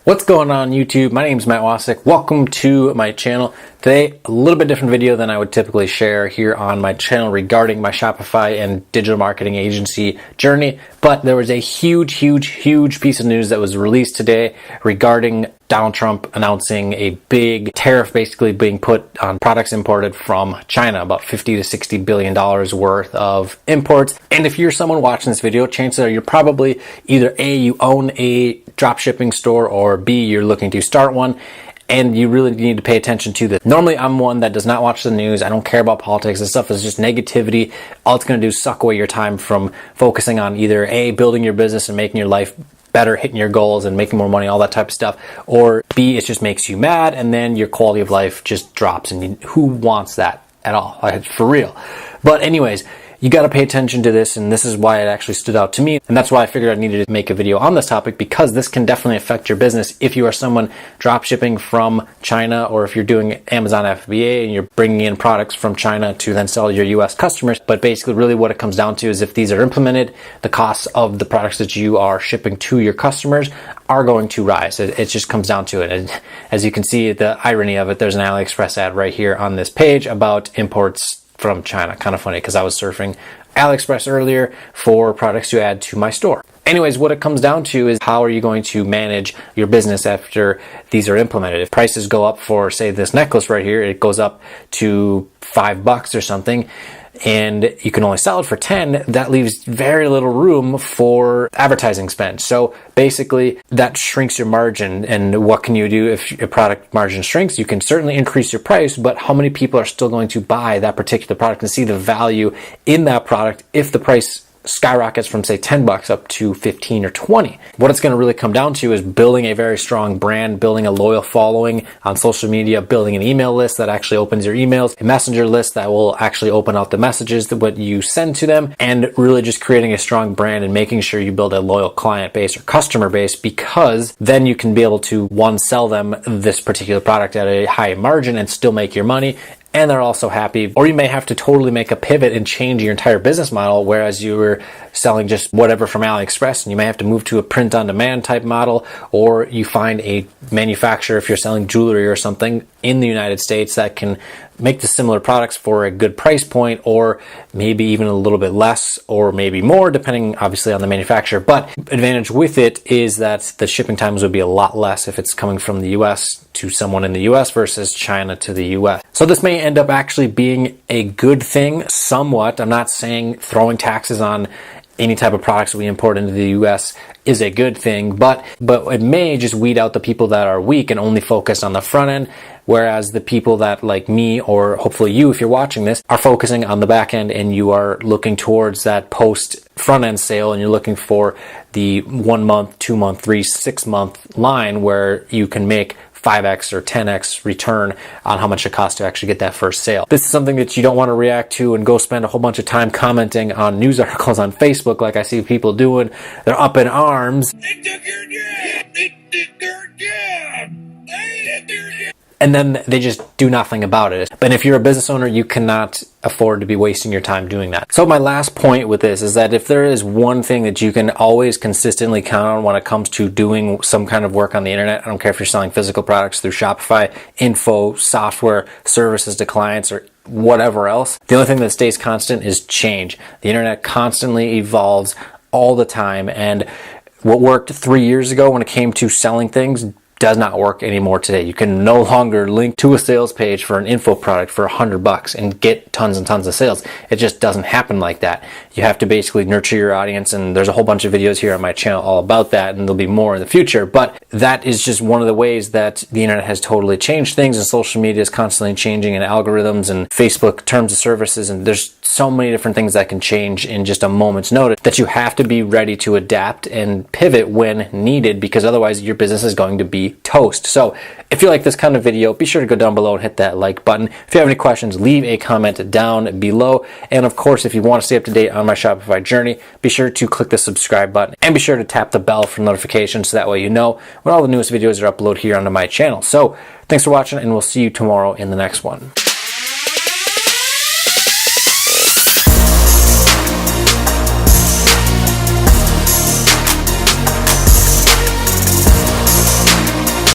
What's going on YouTube? My name is Matt Wacek. Welcome to my channel. Today, a little bit different video than I would typically share here on my channel regarding my Shopify and digital marketing agency journey. But there was a huge piece of news that was released today regarding Donald Trump announcing a big tariff basically being put on products imported from China, about $50 to $60 billion worth of imports. And if you're someone watching this video, chances are you're probably either A, you own a dropshipping store, or B, you're looking to start one. And you really need to pay attention to this. Normally, I'm one that does not watch the news. I don't care about politics. This stuff is just negativity. All it's going to do is suck away your time from focusing on either A, building your business and making your life better, hitting your goals and making more money, all that type of stuff, or B, it just makes you mad and then your quality of life just drops. And who wants that at all? For real. But anyways, you got to pay attention to this, and this is why it actually stood out to me. And that's why I figured I needed to make a video on this topic, because this can definitely affect your business if you are someone drop shipping from China, or if you're doing Amazon FBA and you're bringing in products from China to then sell to your US customers. But basically, really what it comes down to is if these are implemented, the costs of the products that you are shipping to your customers are going to rise. It just comes down to it. And as you can see, the irony of it, there's an AliExpress ad right here on this page about imports from China. Kind of funny because I was surfing AliExpress earlier for products to add to my store. Anyways, what it comes down to is how are you going to manage your business after these are implemented? If prices go up for, say, this necklace right here, it goes up to $5 or something, and you can only sell it for 10, that leaves very little room for advertising spend. So basically that shrinks your margin. And what can you do if your product margin shrinks? You can certainly increase your price, but how many people are still going to buy that particular product and see the value in that product if the price skyrockets from, say, $10 up to 15 or 20. What it's going to really come down to is building a very strong brand, building a loyal following on social media, building an email list that actually opens your emails, a messenger list that will actually open out the messages that what you send to them, and really just creating a strong brand and making sure you build a loyal client base or customer base, because then you can be able to, one, sell them this particular product at a high margin and still make your money, and they're also happy. Or you may have to totally make a pivot and change your entire business model, whereas you were selling just whatever from AliExpress, and you may have to move to a print-on-demand type model, or you find a manufacturer, if you're selling jewelry or something in the United States, that can make the similar products for a good price point, or maybe even a little bit less, or maybe more, depending obviously on the manufacturer. But advantage with it is that the shipping times would be a lot less if it's coming from the US to someone in the US versus China to the US. So this may end up actually being a good thing somewhat. I'm not saying throwing taxes on any type of products we import into the US is a good thing, but it may just weed out the people that are weak and only focus on the front end, whereas the people that, like me, or hopefully you if you're watching this, are focusing on the back end and you are looking towards that post front end sale, and you're looking for the 1 month, 2 month, 3, 6 month line where you can make 5x or 10x return on how much it costs to actually get that first sale. This is something that you don't want to react to and go spend a whole bunch of time commenting on news articles on Facebook like I see people doing. They're up in arms. They took your dad! They took your dad! They took your dad! And then they just do nothing about it. But if you're a business owner, you cannot afford to be wasting your time doing that. So my last point with this is that if there is one thing that you can always consistently count on when it comes to doing some kind of work on the internet, I don't care if you're selling physical products through Shopify, info, software, services to clients, or whatever else, the only thing that stays constant is change. The internet constantly evolves all the time, and what worked 3 years ago when it came to selling things does not work anymore today. You can no longer link to a sales page for an info product for $100 and get tons and tons of sales. It just doesn't happen like that. You have to basically nurture your audience, and there's a whole bunch of videos here on my channel all about that, and there'll be more in the future. But that is just one of the ways that the internet has totally changed things, and social media is constantly changing, and algorithms and Facebook terms of services, and there's so many different things that can change in just a moment's notice that you have to be ready to adapt and pivot when needed, because otherwise your business is going to be toast. So if you like this kind of video, be sure to go down below and hit that like button. If you have any questions, leave a comment down below. And of course, if you want to stay up to date on my Shopify journey, be sure to click the subscribe button and be sure to tap the bell for notifications so that way you know when all the newest videos are uploaded here onto my channel. So thanks for watching, and we'll see you tomorrow in the next one.